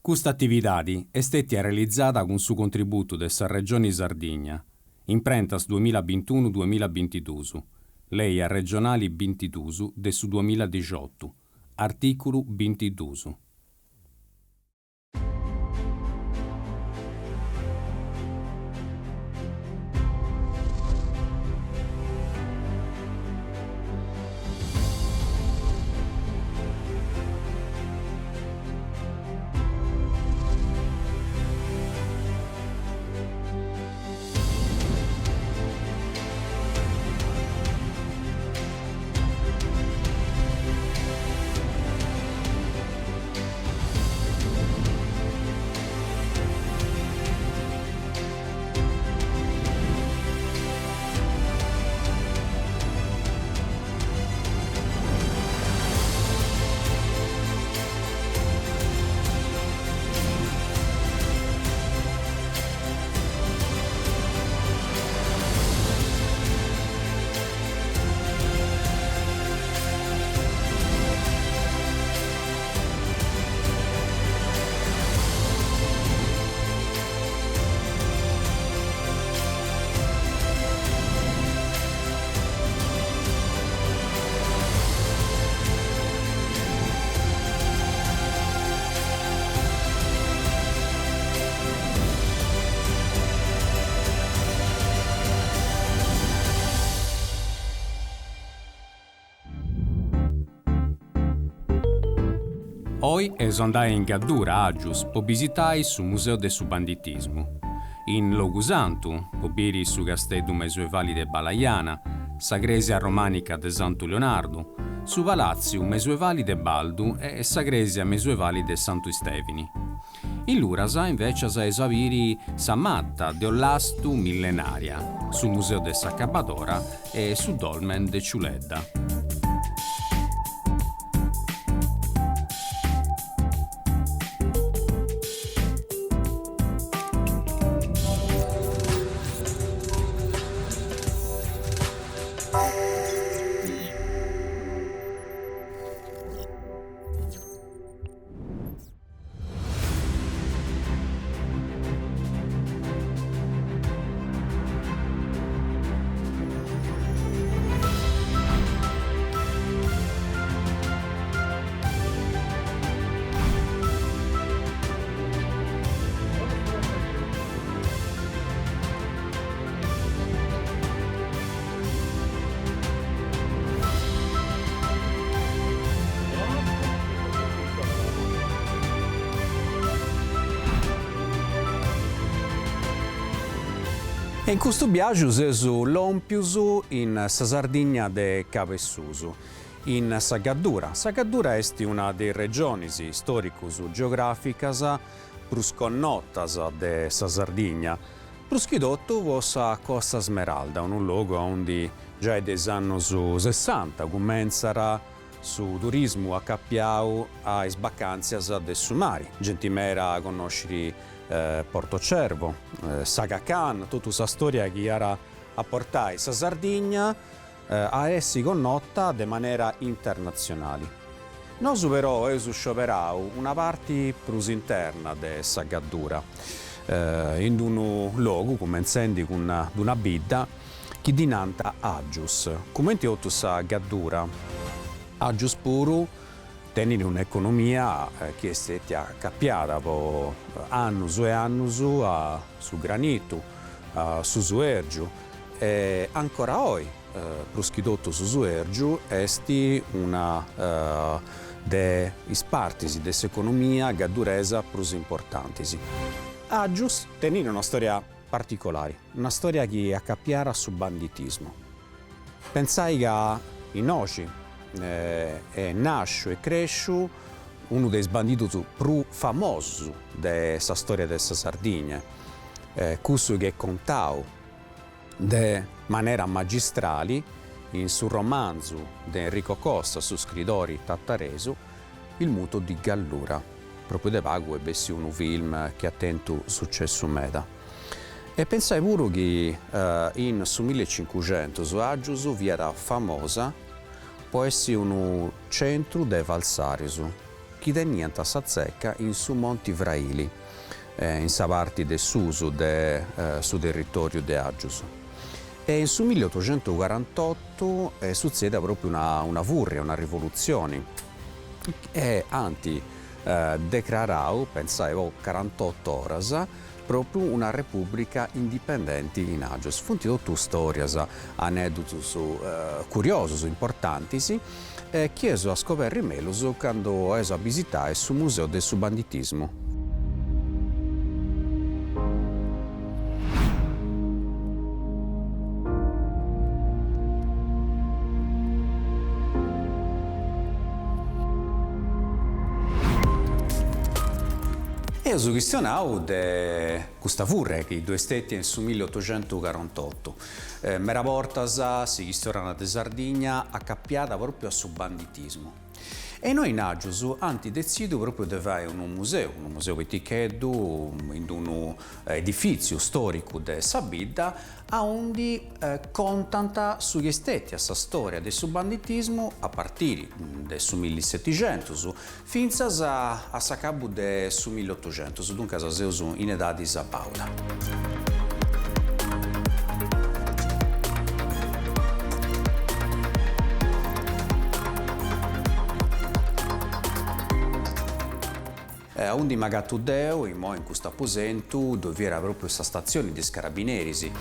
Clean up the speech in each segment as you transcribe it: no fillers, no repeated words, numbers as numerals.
Questa attività è stata realizzata con su contributo della Regione Sardegna, imprentas 2021-2022, lei a regionali 22 de su 2018, articolo 22. Poi andai in Gaddura, Agius, per visitare su Museo del Banditismo. In Logusantu, per bere su castello medioevale de Balaiana, sa gresia romanica de Santo Leonardo, su Palazzo medioevale de Baldu e sa gresia medioevale de Santo Stefani. In Lurasa invece sa esaviri sa matta de Ollastu millenaria, su Museo de Saccabatora e su Dolmen de Ciuledda. E in questo viaggio sesu l'ompius in sa Sardigna de Cavessusu, in Sagaddura. Sagaddura est una delle regioni storicus geograficas prus connotas de sa Sardigna, prus chi dotto sa Costa Smeralda, un luogo onde già des annos 60 començara su turismo accappiau a vacanzias de su mare. Gentimera a conoscere Porto Cervo, Saga Khan, tutta questa storia che era a portare sa Sardegna a essi connota de maniera internazionale. Noi però sceoperau una parte più interna de Sagaddura, in un luogo, comenziando con una bidda, che dinanta Agius. Come ti ho detto Sagaddura, Agius puro, tenere un'economia che è stata accappiata per anni e anni su granito, su suergiu. E ancora oggi, proschidotto su suergiu, è una delle parti dell'economia gadduresa più importanti. Agius tenere una storia particolare, una storia che è accappiata sul banditismo. Pensai che in oggi nasce e cresce uno dei banditi più famosi della storia della Sardegna, questo che è contato in maniera magistrale in sul romanzo di Enrico Costa su Scridori Tattaresu, Il muto di Gallura, proprio de pago ebbe un film che ha avuto successo meta. E pensai pure che in su 1500 su Agius vi era famosa può essere un centro de Valsarisu, chi teniant a sa zecca in su Monti Vraili, in sa parte del Susu, su territorio de Agius. E in su 1848 succede proprio una vurria, una rivoluzione. E anti declarau, pensai, 48 ore, proprio una repubblica indipendente in Agios. Funti tutte storie, aneddoti curiosi, importanti, che eso a scoperri melus quando eso a visitare su museo del banditismo. Io sono questionato di questa furre che i due stati in su 1848. Mera volta si questionano di Sardegna accappiata proprio su banditismo. E noi in Agius anti decido proprio di fare un museo pettichetto, in un edificio storico di Sabidda, onde contanta sugli stati a sa storia del banditismo a partire del 1700 fino a sa capo del 1800, dunque a seus in età di Sabauda. Undi magato deo, in questo apposento, dove era proprio questa stazione di carabinieri.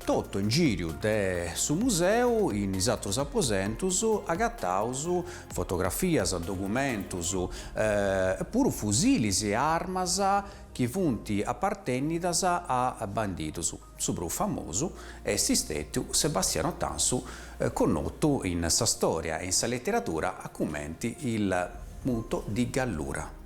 Tutto in giro su museo, in esattos apposentos, agattaus fotografie, documentos, pure fusilis e armas che funti appartenidas a bandidos. Super famoso è stato Sebastiano Tansu, conosciuto in sa storia e in sa letteratura a commenti il muto di Gallura.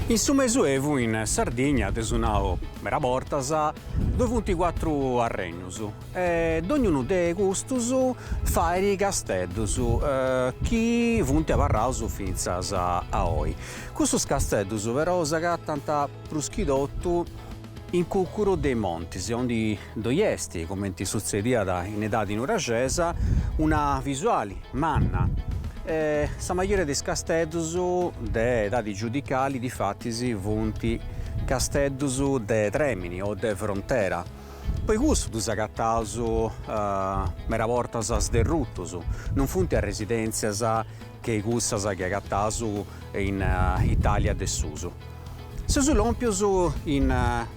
In su mesuevu in Sardegna desunao mera bortas 24 arregnus e ognuno de gustus faeri casteddus chi vunti avarraus finzas a oi. Custos casteddus però s'agattanta pruschidottu in cucuro dei montis, onde doiesti, come ti succedeva in età di Nuragesa, una visuale manna. Sa maggiore dei casteddus de dati giudicali di fatti si vunti casteddus de Tremini o de Frontera. Poi questo dus agattaus mera vortas sderruttus, non funti a residenzias che gussas che agattaus in Italia de Susu. Seus lompius in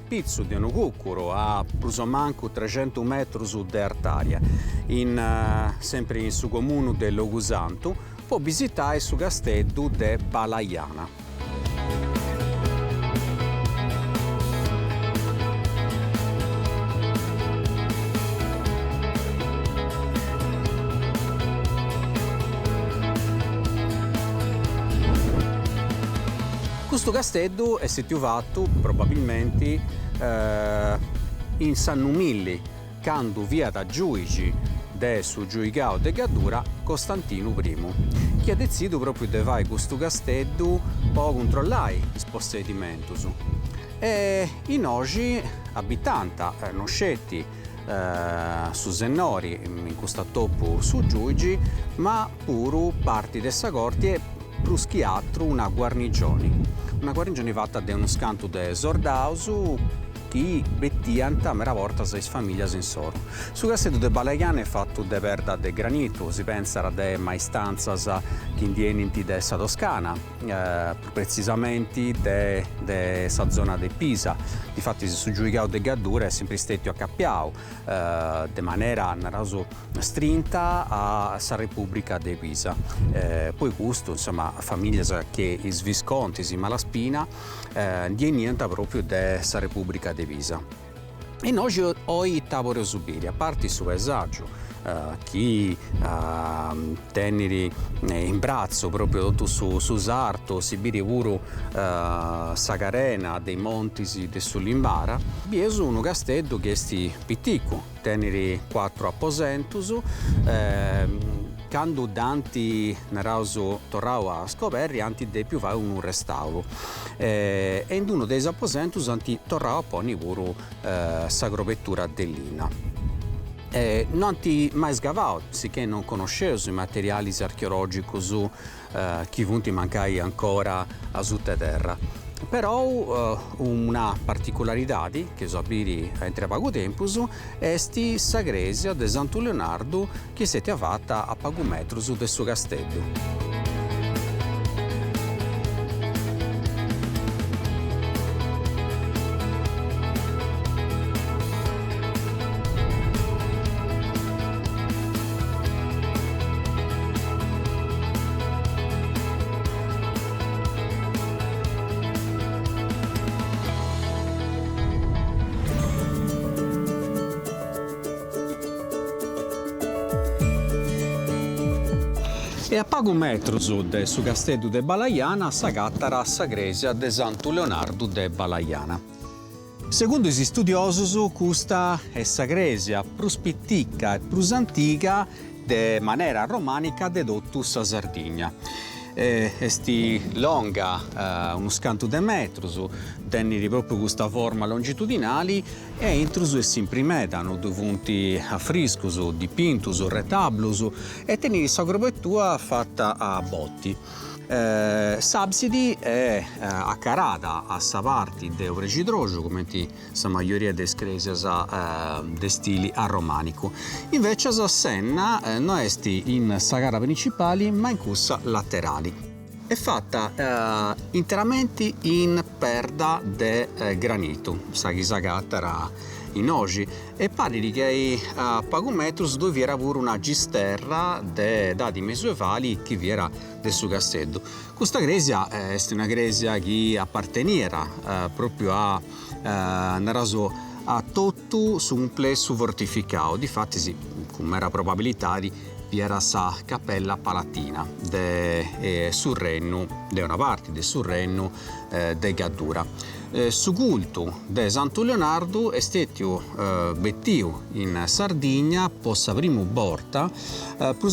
pizzu di un cuccuro a plus o manco 300 metri de artaria, sempre in su comune de Logusantu, può visitare su castello de Balaiana. Questo castello è situato probabilmente in San Numilli, quando via da Giuigi de su giuicao de Gaddura Costantino I, che ha deciso proprio di fare questo castello per controllare i possedimenti. E in oggi abitanti, non scetti, su Sennori, in questo topo su Giugi, ma pure parti dessa corti e plus che altro una guarnigione fatta da uno scanto de Sordausu che bettianta mera volta sei famiglie in soro. Su cassetto de Balaiane è fatto de verda de granito, si pensa de maistanzas che indieniti de sa Toscana, precisamente de sa zona de Pisa. Difatti su giudicato de Gaddura è sempre stato accappiato de maniera naroso strinta a sa Repubblica de Pisa. Poi questo, insomma, famiglie che i Visconti, i Malaspina, di niente proprio de sa Repubblica de Pisa. E noi oggi tavolo subire, a parte su paesaggio, chi tenere in braccio proprio tutto su Sarto, Sibiri pure Sagarena, dei Montisi, de sull'Imbara, vi è uno castello che è pittico, tenere 4 apposentus, quando Danti Nerauso torrao a scoperri anti de più va un restauro e in uno dei apposentus anti torrao a poni pure sagrovettura dell'Ina. Non ti mai sgavao, sicché non conoscevo i materiali archeologici su chi punti mancai ancora a terra. Però una particolarità che sapere entre poco tempo è sa gresia di Santo Leonardo che si è fatta a poco metro su del suo castello. E a poco metro su castello de Balaiana s'agattara sa gresia de Santo Leonardo de Balaiana. Secondo gli studiosi, questa è sa gresia più spitticca e più antica de maniera romanica de tutta sa Sardegna. Esti longa, uno scanto de metros, tenere proprio questa forma longitudinali e intrus e si imprimedano dovuti a friscus, dipintus, retablus e tenere sa grovettura fatta a botti. S'absidi è accarata a sa parte de regidroggio, come sa maggioria de scresias de stili a romanico. Invece sa senna non è in sa gara principale, ma in cussa laterali. È fatta interamente in perda de granito, sa chi sa gattara in oggi, e pare che a poco metro dove vi era pure una gisterra de dati medievali che vi era del suo castello. Questa gresia è una gresia che apparteniera proprio a tutto su un plesso fortificato. Difatti sì, come era probabilità vi era sa cappella palatina de Surrenno, de una parte del Surrenno de Gaddura. Su culto de Santo Leonardo è stato bettiu in Sardegna possa prima volta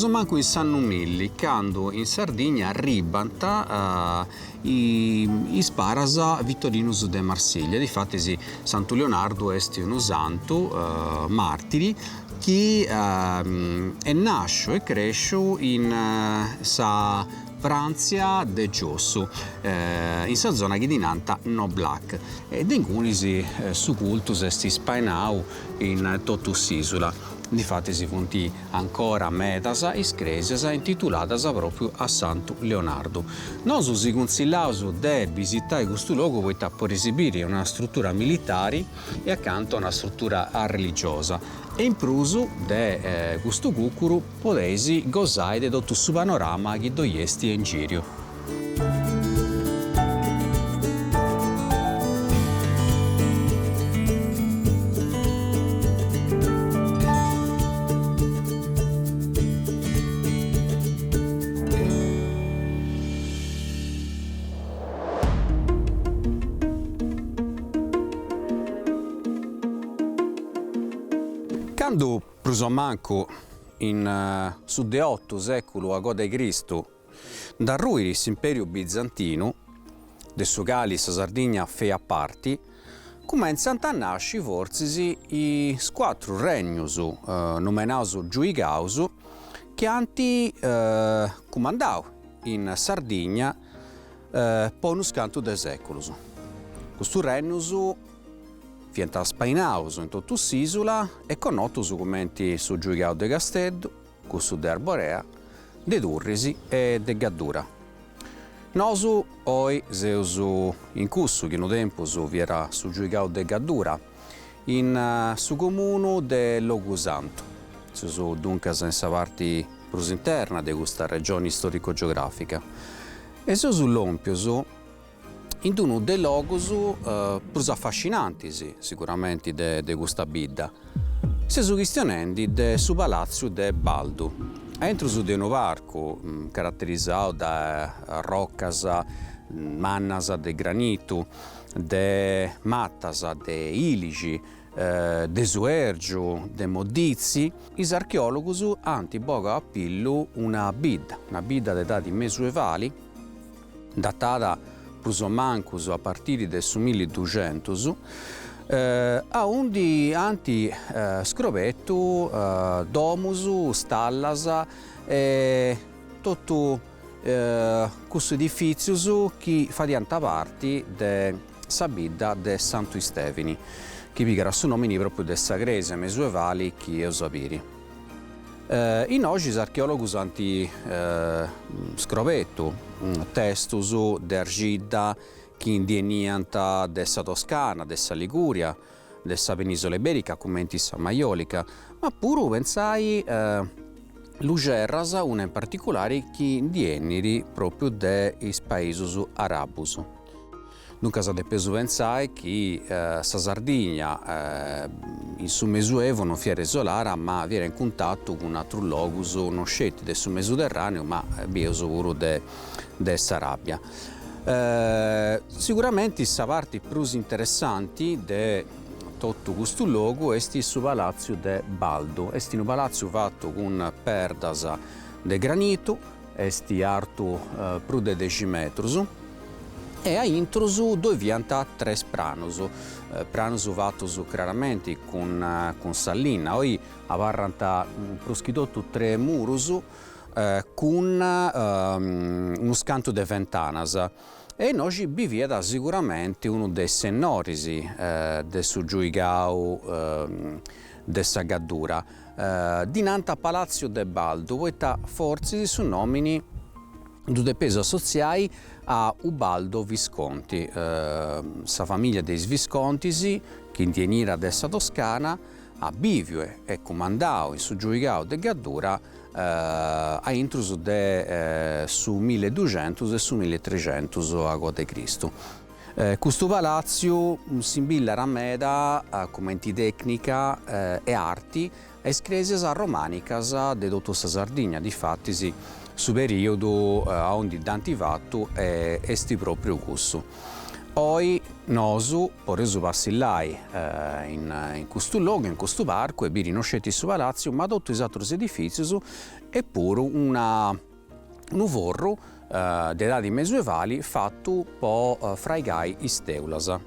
manco in San Numilli, quando in Sardegna ribanta i sparas Vittorinus de Marsiglia. Difatti sì, Santo Leonardo è uno santo martiri che nasce e cresce in sa Francia de Giosso, in sa zona che dinanta No Black, ed in cui su cultus esti spainau in totus isola. Difatti si funti ancora metas iscresias intituladas proprio a Santo Leonardo. Nosu si consigliaus de visitare questo luogo poiché può esibire una struttura militare e accanto a una struttura religiosa. E in prusu de questo cucuru potesi gozare di tutto il panorama che doiesti in giro. Quando Prusomanco in su de 8 secolo a Goda Cristo da ruiris imperio bizantino, de su gali sa Sardegna fea parti, cominciano a nascere forse i quattro regni nominati Giuigaus che hanno comandato in Sardegna per uno scanto di secoli. Questi regni sono spainati in tutta l'isola e conosciuti come su Giuigau de Gasteddu, questo de Arborea, de Durrisi e de Gaddura. Noi oggi siamo in questo che un tempo vi era su Giuigau de Gaddura, in su comune de Logusanto. Siamo dunque in parte più interna di questa regione storico-geografica. E siamo l'ompios in uno dei luoghi più affascinanti, sicuramente, di questa bidda. Siamo questionando del palazzo de Baldo. Entro su di un parco caratterizzato da roccas, mannas de granito, de mattas, de iligi, de suergio, de modizi, i archeologi hanno poco appillo una bidda d'età medioevali, datata plus o mancus a partire del 1200, a onde anti scrovetto domus, stallas e tutto questo edifizio che fa parte della bidda de Santo Stefani, che pigliava il nome proprio della chiesa medioevale che è sapere. In oggi gli archeologi hanno scrovetto testus de argilla che indieniano dessa Toscana, dessa Liguria, dessa penisola iberica, come dessa Maiolica, ma pure pensai lugerras, una in particolare che indieniri proprio dei paesi arabus. Dunque si deve pensare che la Sardegna in su Medioevo non era isolata, ma era in contatto con altri luoghi non scelti del Mediterraneo, ma pure della Arabia. Sicuramente la parte più interessante di tutto questo luogo è il palazzo de Baldo. È un palazzo fatto con perdas di granito, è alto più di 10 metri e a intruso dove vianta tre pranos fatti chiaramente con sallina. Poi avarranta proschidotto tre murus con uno scanto di ventanas. E noi viviamo sicuramente uno dei senorisi del Giuigau della Gaddura. Dinanzi al Palazzo de Baldo, poiché forse sono nomini due peso associati a Ubaldo Visconti, sa famiglia dei Visconti che indienira dessa Toscana a Bivio e comandò in su Giuigau de Gaddura a intruso su 1200 e su 1300 a.C. Questo palazzo si imbilla a meda come tecnica e arti e scresias romanicas de tutta la Sardegna. Difatti su periodo onde d'antivatto esti proprio questo. Oggi noi potremo passare in questo luogo, in questo parco, e vi riconoscete il palazzo, ma tutti gli altri edifici e pure un forro di età medioevali fatto per freigare i steulas.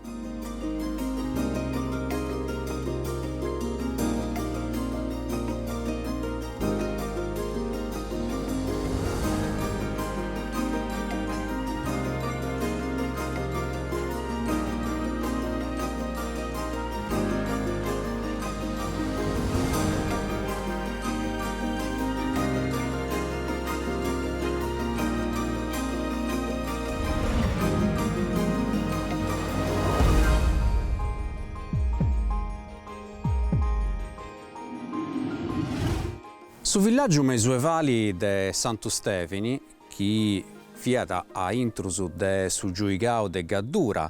Su villaggio medioevale di Santo Stefani, che fiata a intruso su Giuigau de Gaddura,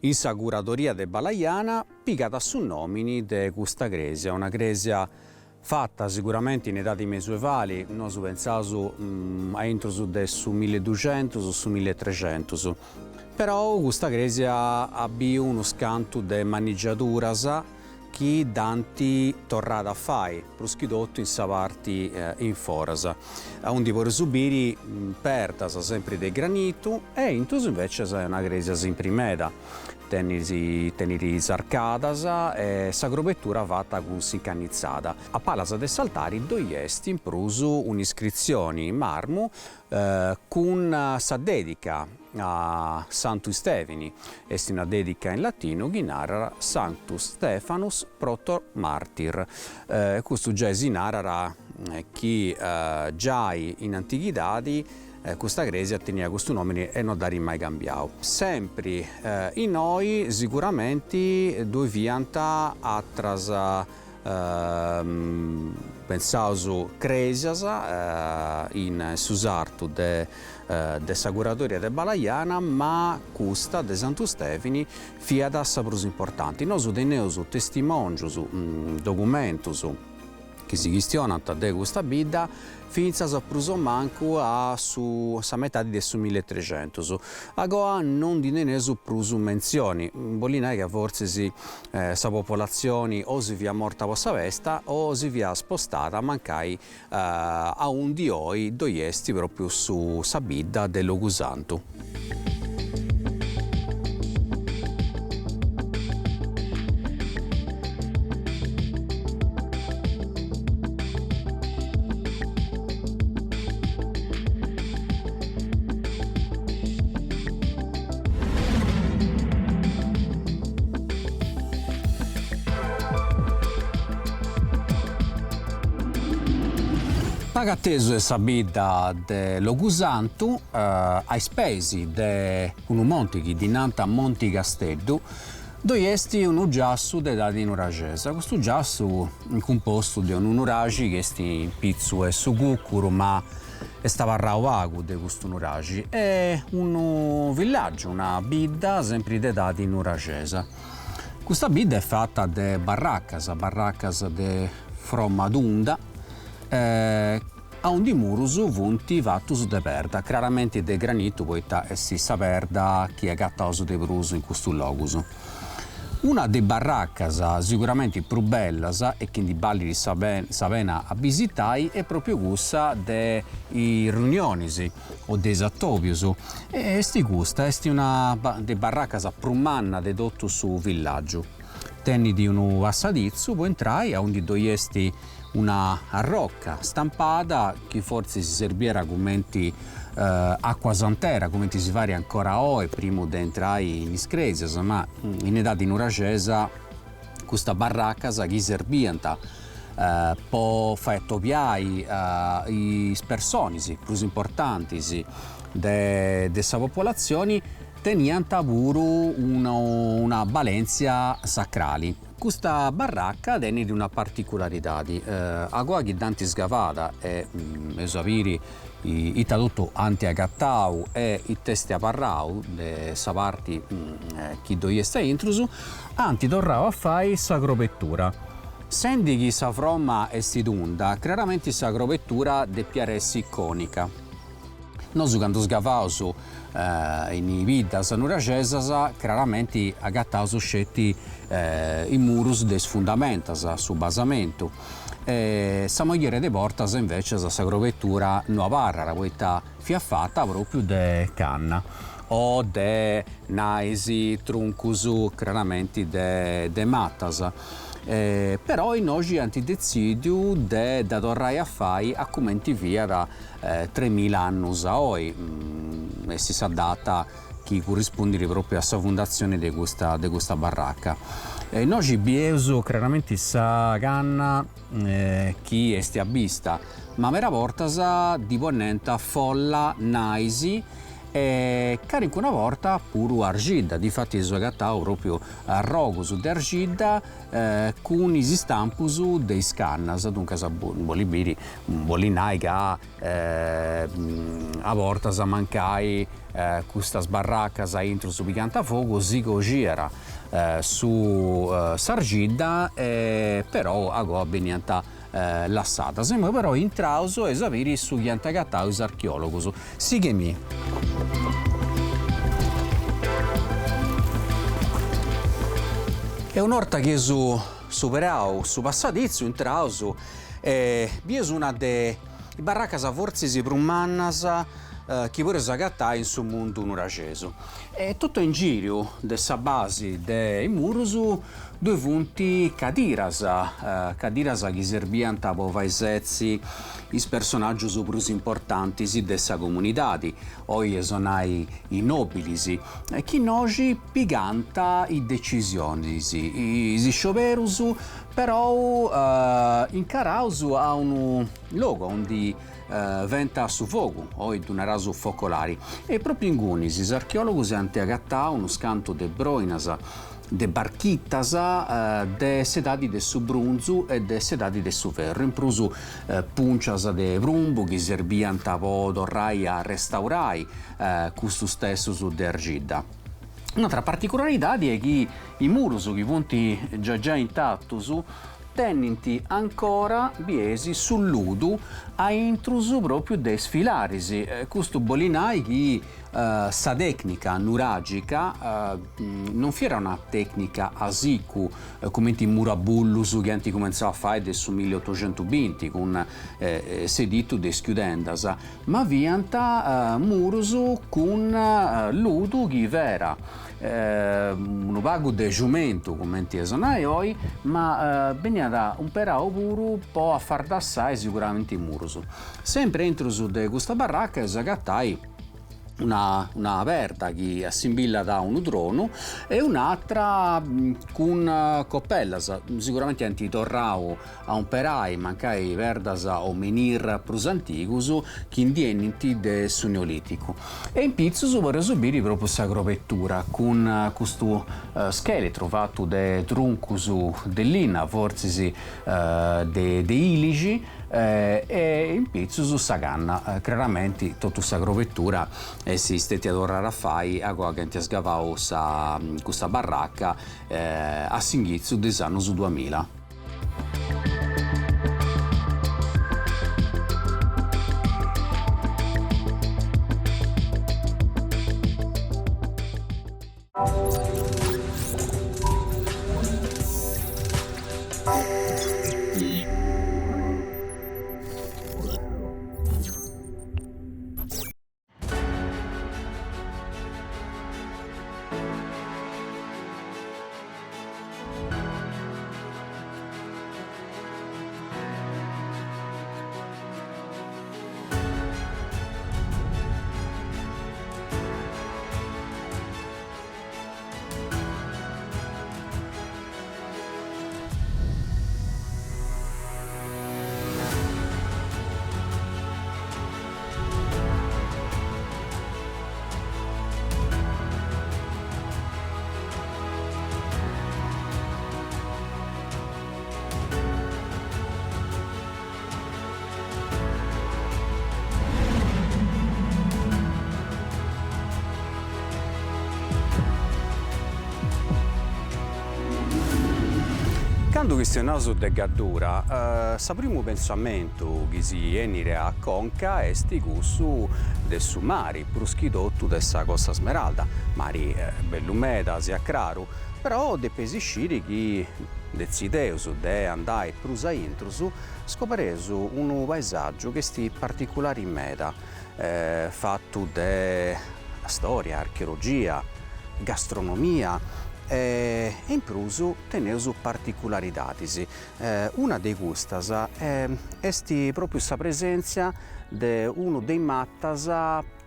in sa curadoria de Balaiana, picata su nomini di questa chiesa, una chiesa fatta sicuramente in età medioevali, noi pensiamo a intruso su 1200 su 1300, però questa chiesa abbia uno scanto di maneggiaturas che Dante torrà a fare, proschidotto in sa parte in forasa, onde può subire perdas sempre di granito e intus invece è una chiesa in primeda. teniri zarcadas e s'agrovettura fatta con s'incannizzata. A Palas de Saltari dove est in prusu un'iscrizione in marmo con sa dedica a Santu Stefani. Est una dedica in latino che narra Sanctus Stephanus Protor Martyr. Questo già si narra chi già in antichitadi questa chiesa tenia questo nome e non da mai cambiato. Sempre in noi sicuramente due vianta atras pensavo su Cresias in Susartu de Saguratoria de Balaiana, ma custa de Santu Stefani fiat assa prus importanti. Noi teneus testimonios, documentos che si questionano de questa bidda finzas prus o manco a sa metà di su 1300. Agora non di nenesu prus menzioni. Bolina che forse sa popolazione o si via morta possa vesta o si via spostata mancai a un di oi doiesti proprio su sa bidda dello Gusantu. Pagatteso e sa bidda dello Gusantu ai spesi de un monte che dinanzi a Monti Castello dove esti un giassu de dadi nuragesa. Questo giassu è composto di un nuragi che esti pizzu e su cuccuru ma stava rauagu de questo nuragi. È un villaggio, una bidda sempre de dadi nuragesa. Questa bidda è fatta de barraccas de Fromadunda a un di murus vunti vattus de perda, chiaramente de granito, poiché essi sa perda chi è gattauso de bruso in questo logus. Una de barraccas sicuramente più bellas e che di balli di Savena a visitai è proprio questa de i riunionis o de esattopius. E sti gusta, esti una de barraccas prummanna de dotto su villaggio. Tenni di un assadizzo, poi entrai a un di doiesti una rocca stampata che forse si serviva come acqua santera, come si varia ancora oggi, prima di entrare in Iscresias, ma in età di Nuragesa questa barracca che serviva per fare topiare i persone più importanti della popolazione, tenivano pure una valenza sacrale. Questa barracca tiene di una particolarità, a qua che tanti sgavata e esaviri i tradotto anti-agattau e i testi a parrau, de sa parte che dove sta intrusu, anti torrava a fare s'agrovettura. Senti che sa fromma è stidunda, chiaramente s'agrovettura de piaressi iconica. Noi quando sgavaus in vidas nuragesas, chiaramente agattaus scetti i murus des fundamentas, su basamento. Sa mogliere de portas invece s'agrovettura non parra, poiché fia fatta proprio de canna o de naisi, truncus, chiaramente de mattas. Però in oggi antidecidio da tornare a fare a come via da 3000 anni a oggi e si sa data che corrisponde proprio a sa fondazione di questa barracca. Noi abbiamo chiaramente sa canna che è a vista, ma mera portas di ponenta folla naisi e carico una volta pure argilla, difatti è gattao proprio a rogus di argilla con i stampus dei scannas, dunque bolibiri bolinai che a volta sa mancai questa sbarracca sa intro su picantafuoco si cogera su sargilla però a benianta lassata. Siamo però in trauso e sapere sugli antagattaus archeologos. Seguimi. È un'orta che superau su passadizio in trauso vi è una de barraccas forse si prummannas chi vuole sagattare in su mondo nuraceso. E tutto in giro dessa base dei murusu due punti cadirasa che serviano a vaisezzi i personaggi più importanti dessa comunità, oggi sono i nobili, che oggi piganta i decisioni, i scioperus, però in Carausu ha un luogo onde venta su fuoco o in una raso focolari e proprio in Gunis gli archeologi hanno agattato uno scanto de broinas de barchittas de sedadi de su brunzu e de sedadi de su ferro in prusu puncias de vrumbu che serviano a torrai a restaurai questo stesso su de argida. Un'altra particolarità è che i muros che punti già intattus tenenti ancora biesi sull'udu a intrusu proprio de sfilarisi. Questo bolinai che sa tecnica nuragica non era una tecnica asicu come i murabullus che hanno cominciato a fare del 1820 con sedito de schiudendas, ma vianta murus con l'udu che era un vago de giumento come ti oggi, ma veniva un perao puro po' a far d'assai sicuramente i murus. Sempre entro su de questa baracca zagattai una verda che assimila da un trono e un'altra con coppellas, sicuramente antitorrao a un perai mancai verdas o menir prus antigus che indienniti de su neolitico e in pizzo per subire proprio sagrovettura con questo scheletro fatto de truncus dell'ina forse de iligi e in pizzo su saganna chiaramente tutta questa agrovettura esiste a tornare a fai a qua che ti ha sgavao questa baracca a Singhizzo des anni su 2000. Quando questionato de Gaddura, sa primo pensamento che si enire a Conca è gussu del su mari, pruschidotto dessa Costa Smeralda, mari bellumeda, sia craru, però de pesisciri che decideus de andare prus a intrusu, scopresu un paesaggio che sti particolari in meda, fatto de storia, archeologia, gastronomia, e in prusu teneus particularidades. Una de custas est proprio sa presenza de uno dei mattas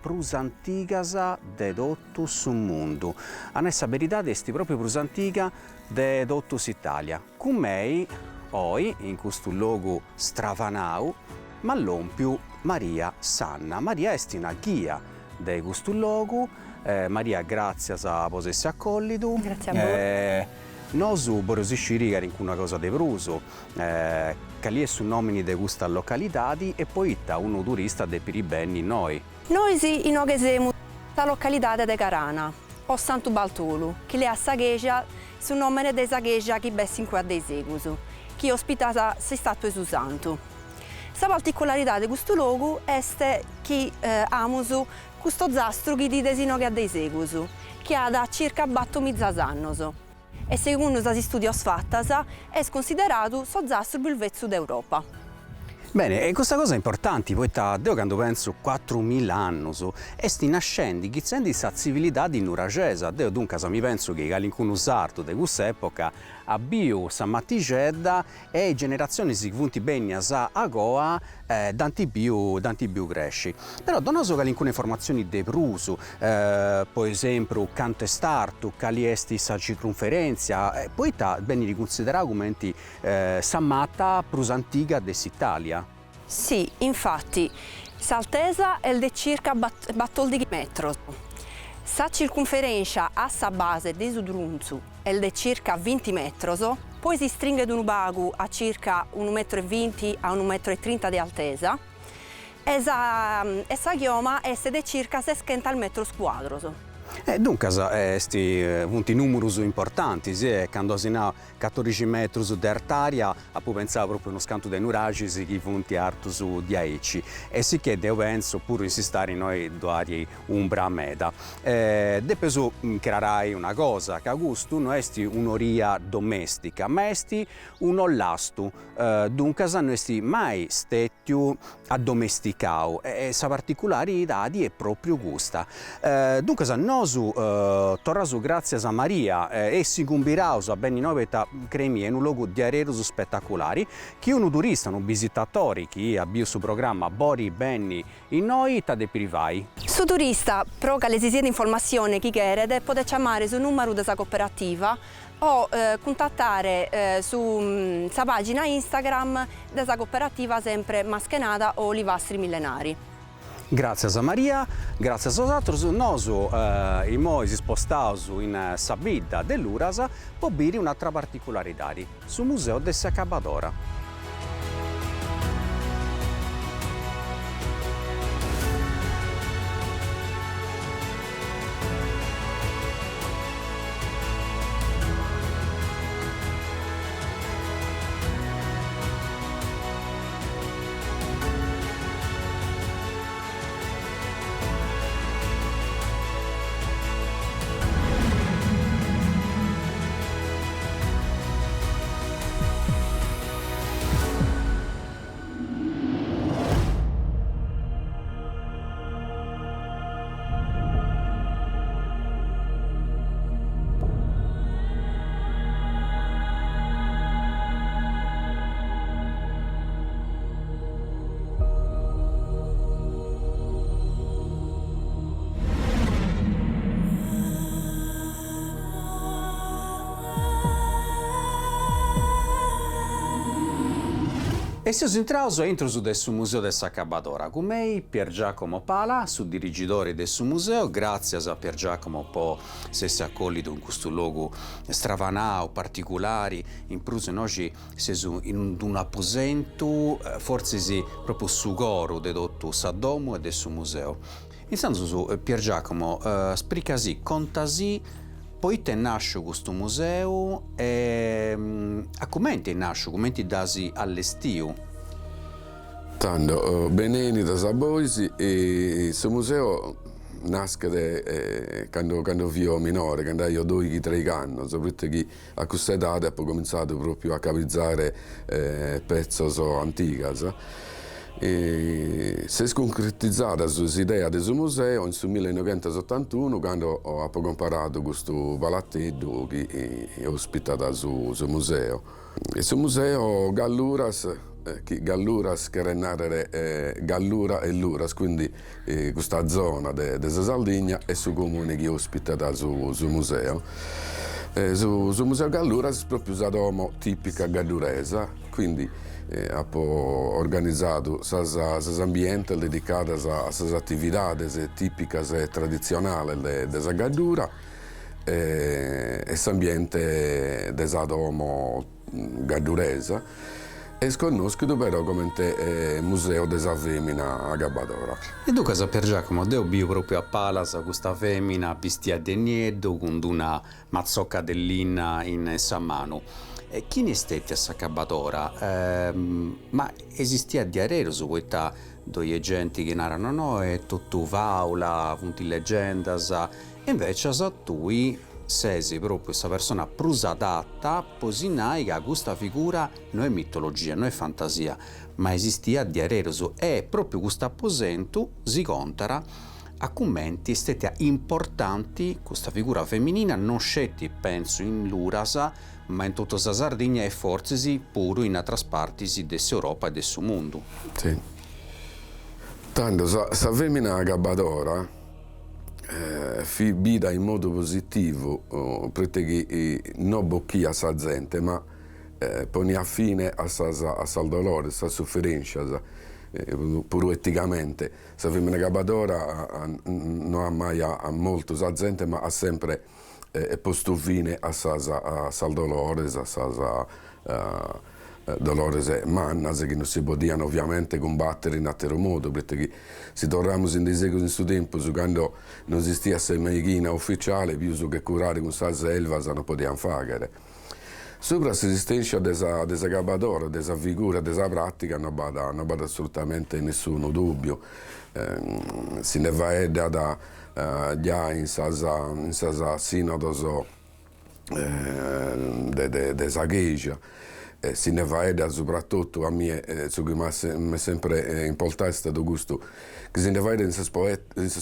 prus antigas de totu su mundu. A nessa verità est proprio prus antiga de totus Italia. Cum mei, oi, in questo luogo stravanau, ma l'ompiu Maria Sanna. Maria est una ghia de questo luogo. Maria, grazie a posesse accollitu. Grazie a voi. Nosu borosisciri che in una cosa de pruso, che lì è su nomini de questa località e poi uno turista de piribenni noi. Noi sì, in siamo la località de Carana, o Santo Baltolu, che le ha saghegia su nome de saghegia che bessin qua dei segusu, che ospitata sei stato su santo. La particolarità di questo luogo è che amusu questo zastro che di desino che ha dei segusu, che ha da circa 4.000 anni. E secondo gli studi fatti è considerato il zastro più vecchio d'Europa. Bene, e questa cosa è importante, poiché io quando penso 4.000 anni, esti nascendi, chizzendi sa civiltà di Nuragesa, io dunque mi penso che qualcuno sardo di questa epoca abbia sa mattigedda e generazioni si punti bene a Goa danti più cresci. Però non so alcune informazioni di Prusu, per esempio, canto è startu, quali esti sa circonferenza, poi ben riconsiderato come sa matta prus antica dell'Italia. Sì, infatti, s'altesa è di circa 14 metri. Sa circonferenza a sa base di Sudrunzu è di circa 20 metri, poi si stringe d'un bagu a circa 1,20 m a 1,30 m di altezza e sa chioma è di circa 60 metri quadri. Dunque, questi punti numeri importanti, quando si ha 14 metri di artaria, può pensare proprio uno scanto dei nuraggi che punti artus di aici. E sì che io penso pure insistere noi doari umbra meda. Depeso creerai una cosa, che a gusto non è un'oria domestica, ma è un ollastu. Dunque, non è mai stettiu addomesticato e sa particolarità è proprio gusta. Dunque, torrasu grazie a Maria e si cumbiraus a Benni Noveta cremi in un luogo di aereus spettacolari che un turista, un visitatori che abbia su programma Bori Benni in noi tade privai. Su turista, pro che le si siede informazione chi chiede, potete chiamare sul numero della cooperativa o contattare su sa pagina Instagram della cooperativa sempre Maschenada o Olivastri Millenari. Grazie a Maria, grazie a vosaltros, noi si spostaus in Sabidda dell'Urasa per dire un'altra particolarità sul Museo del Sacabadora. E siamo entrati dentro del Museo del Sacabadora, con me Pier Giacomo Pala, dirigitore del museo. Grazie a Pier Giacomo per essersi accolto in questo luogo stravanao, particolare. In plus noi siamo in un apposento, forse sì, proprio sugoro dedotto Saddomo e del suo museo. Intanto Pier Giacomo, spricasi, contasi, poi te nasce questo museo e a come nasce, come ti dasi all'estiu? Tanto, beneni da Saboisi e questo museo nasce quando io minore, quando io 2-3 anni, soprattutto che a questa età ho cominciato proprio a capizzare pezzi antichi. Si è concretizzata questa idea del museo nel 1971 quando ho comparato questo palattedo che ospita sul museo. Questo museo Galluras che narrare Gallura e Luras, quindi questa zona della Sardegna e sul comune che ospita sul museo. Sul museo Galluras è proprio una domo tipica galluresa, quindi ha organizzato questi ambienti dedicati a queste attività tipiche e tradizionali della Gallura e questo ambiente della domo galluresa. E sconosciuto però come museo della femmina a Gabbadora. E dunque, Pier Giacomo, io bio proprio a Palas questa femmina vestita di nido con una mazzocca dell'inna in mano. Chi ne stette a Sacabadora? Ma esisteva di arero su questa due gente che narrano no, è tutto faula, punti leggendas, e invece a tu sei proprio questa persona più adatta, posinai che questa figura non è mitologia, non è fantasia, ma esistia di areroso e proprio questo apposento si contara a commenti stati importanti questa figura femminina non scetti penso in l'Urasa ma in tutta la Sardegna e forse pure in altre parti dell'Europa e del mondo. Sì. Tanto sa femmina gabbadora fi bida in modo positivo perché non bocchia sa gente ma ponia fine a sal dolore, a sa sofferenza pure eticamente. Sa femmina gabbadora non ha mai a molto sa gente ma ha sempre posto fine a sal dolore, a sa dolores mannas che non si potevano ovviamente combattere in altro modo perché se torniamo in secoli in questo tempo quando non esisteva la medicina ufficiale più che curare con sa selva non potevano fare sopra l'esistenza della gabbadora, della figura, della pratica non vada assolutamente nessuno dubbio se ne va da già in sasa sinodos de Saghegia si ne va soprattutto a me su cui mi è sempre importante è stato gusto che si ne va in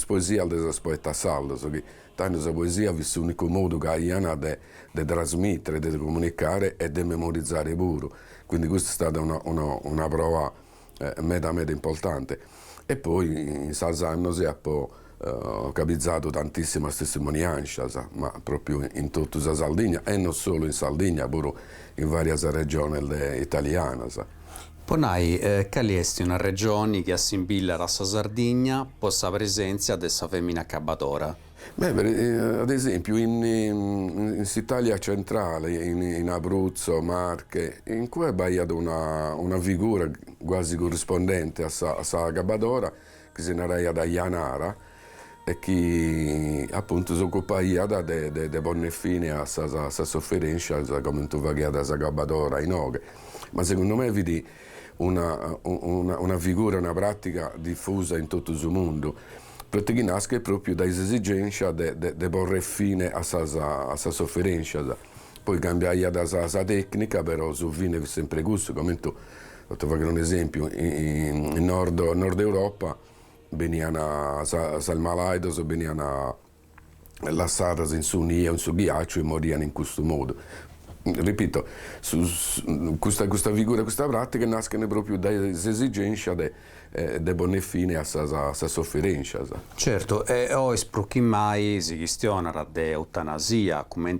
poesia della poeta Saldo che tanto la poesia è l'unico modo che ha di trasmettere, di comunicare e di memorizzare pure quindi questa è stata una prova meda importante e poi in 6 anni si è ho capizzato tantissime testimonianze, ma proprio in tutta la Sardegna e non solo in Sardegna, pure in varie regioni italiane. Ponai, quali è una regione che assimila la Sardegna per la presenza della femmina cabadora? Ad esempio in Italia centrale, in Abruzzo, Marche, in cui è bagliata una figura quasi corrispondente a sa cabadora, che si narra da Ianara, e che appunto si occupa di porre fine a questa sofferenza come tu vai da gabbadora in oghe. Ma secondo me vedi una figura, una pratica diffusa in tutto il mondo, perché nasce proprio dall'esigenza di porre fine a questa sofferenza. Poi cambia da questa tecnica, però su fine è sempre gusto, come tu, ti faccio un esempio, in Nord Europa, venivano al Malaidos, venivano lasciate in su nia, in su ghiaccio e morivano in questo modo. Ripeto, questa figura, questa pratica nascono proprio dall'esigenza di porre fine a questa sofferenza. Certo, e oggi perché mai si questiona di eutanasia, come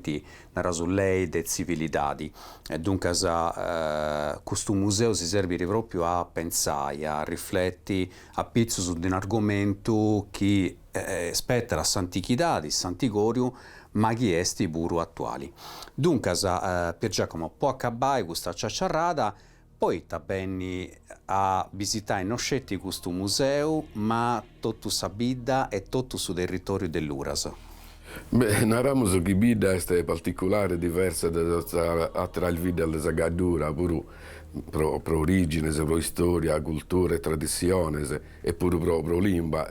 nella lei delle civiltà. E dunque questo museo si serve proprio a pensare, a riflettere a pizzo su un argomento che spetta all'antichità, all'antigorio, ma che è pure attuali. Dunque, per Giacomo può accabare questa ciacciarrada, poi tabenni a visitare in Noscetti questo museo, ma tutto sa bida e tutto sul territorio dell'Urasa. Narramos che bida è particolare, diversa tra il video della Saggadura, pure pro origine, pro storia, cultura e tradizione, e pure pro lingua.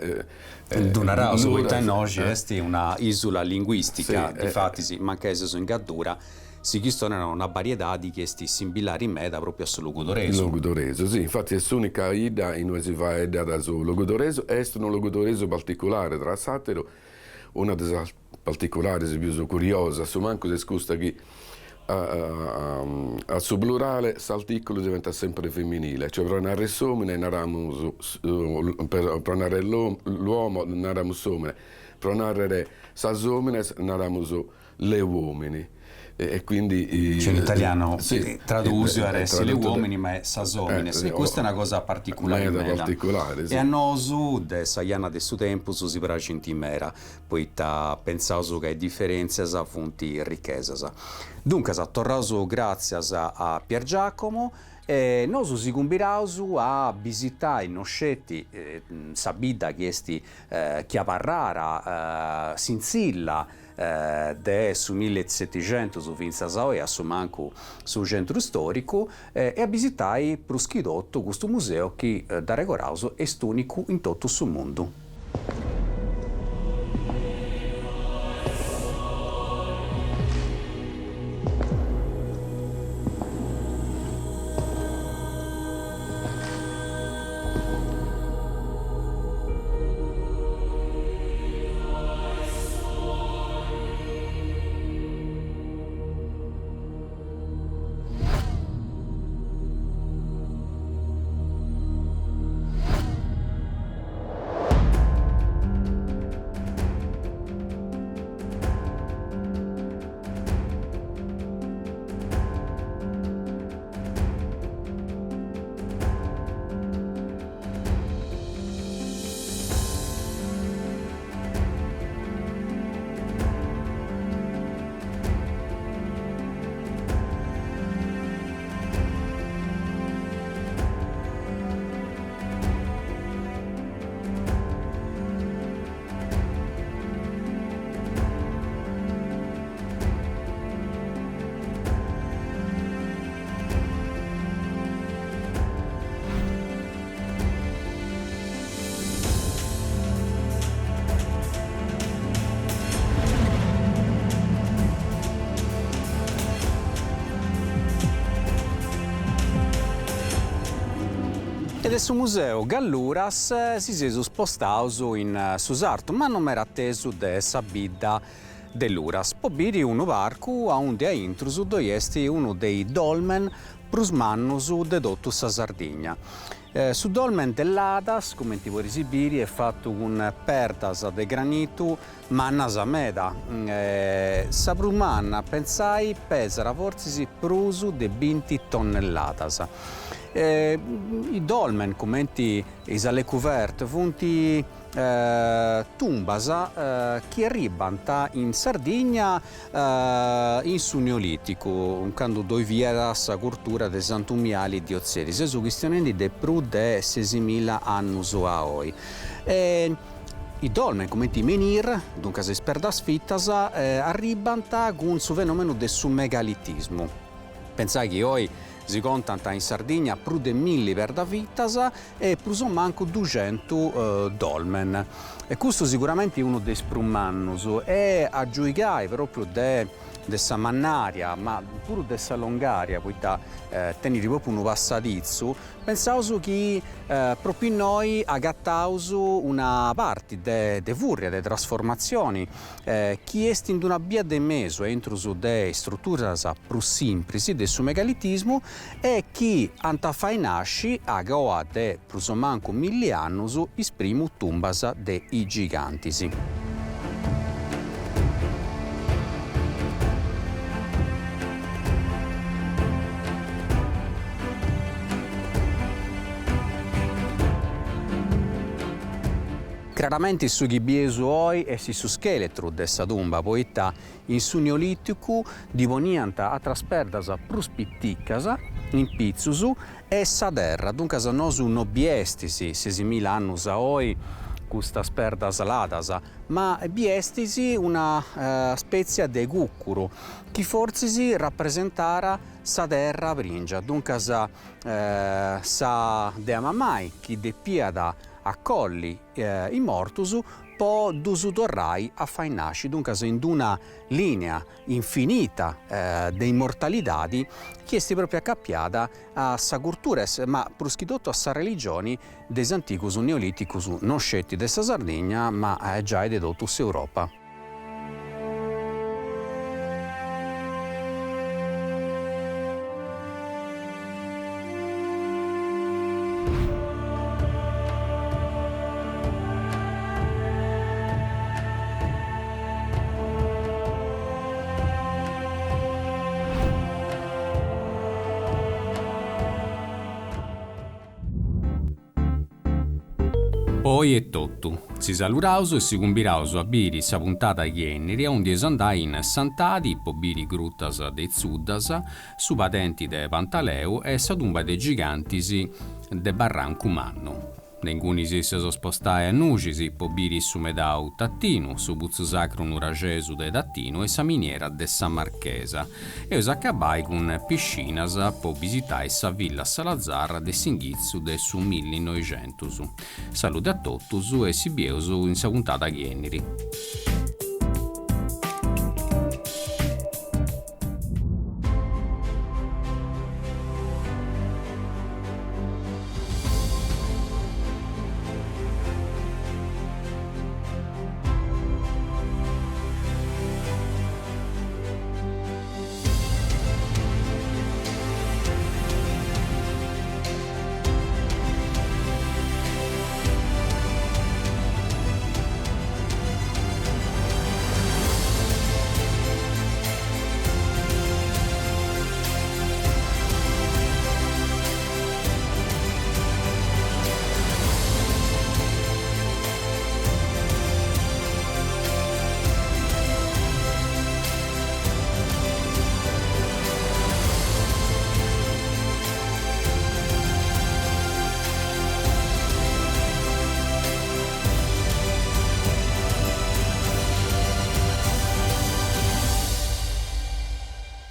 Dunarao, su questa oggi è una isola linguistica, sì, infatti sì, manca esso in Gaddura, si chiestono una varietà di chiesti similari in meda proprio a Logodoreso. Logodoreso, sì, infatti è l'unica ida in cui si va a da su Logodoreso, è un Logodoreso particolare tra satiro, una delle particolari più curiosa, su manco si scusa che al suo plurale l'articolo diventa sempre femminile, cioè per narrare somine per narrare l'uomo narramo somine, per narrare sasomine narramo le uomini. E quindi cioè in italiano sì, traduce a resti le uomini ma è sasomine e questa è una cosa particolare sì. E a nosu de saiana del suo tempo si praci in timera poi ta pensato che differenze sa funti ricchezza dunque sa torraso grazie a Pier Giacomo e noi si combirausu a visitare in Noscetti sabida chiesti Chiavarrara Sinsilla su 1700 su Vinzasao e a Somanco sul centro storico e a visitare Pruschidotto questo museo che da Regorauso è unico in tutto il mondo. del suo museo Galluras si sono spostati in su sarto, ma non era atteso de sa bidda dell'Uras. Pobiri uno barco a un dia intrus dove esti uno dei dolmen prusmannus de dottu sa Sardigna. Su dolmen dell'Adas, come ti vuoi risibiri, è fatto un pertas de granitu mannas a meda. Sa prusmanna, pensai, pesera forse prusu de 20 tonnelladas. I dolmen, come ti isale cuvert, funti tumbas che arrivano in Sardegna in su Neolitico, quando dove vi era la cultura dei santumiali di Ozzeri. Sono questioni di più di 6.000 anni a oggi. I dolmen, come ti menir, dunque se sperdas fittas, arrivano con il fenomeno del megalitismo. Pensai che oggi si contano in Sardegna più di 1.000 per da vittas e più o manco 200 dolmen. E questo sicuramente è uno dei sprumannus e a giuicare proprio de sa mannaria, ma pure de sa longaria, poiché tenere proprio un passadizzo, pensavo che proprio noi agattausu una parte de furria, de trasformazioni, che è in una via de meso entro su de strutture più semplici del suo megalitismo e che anta fai nasci a goa de prusomanco 1.000 anni isprimu tumbas de i gigantisi. Chiaramente su Ghibiesu oi e su scheletro dessa tomba, poiché in su Neolitico divonianta a trasperdas pruspitticas in pizzusu e sa terra, dunque nosu non biestisi 6.000 anni a oi questa sperda saladas, ma biestisi una spezia de guccuru che forse si rappresentara sa terra pringia, dunque sa de amamai che depiada a colli immortus po dusu torrai a fai nasci, dunque in una linea infinita de immortalidadi che esti proprio accappiata a sa cultures, ma pruschidotto a sa religioni des anticus neoliticus non scetti de sa Sardegna, ma già de totus Europa. Poi è tutto. Si saluraus e si cumbiraus a biri sa puntata Ienneri, onde andai in Sant'Adi, po biri gruttas de Zuddas, su patenti de Pantaleu e sa tumba de gigantisi de Barranco Manno. Nenguni si sono spostai a Nucisi, po biri su medau Tattino, su puzzu sacro nuragesu de Tattino e sa miniera de San Marchesa. E us accabai con piscinas po visitai sa villa Salazar de Singhizzu de su 1900. Salute a totus e si bieusu in sa puntata Ghienniri.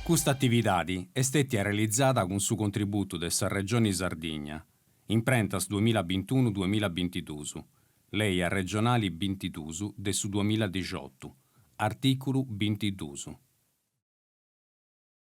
Questa attività è stata realizzata con su contributo della Regione Sardegna, imprentas 2021-2022, lei a regionali 22 del su 2018, articolo 22.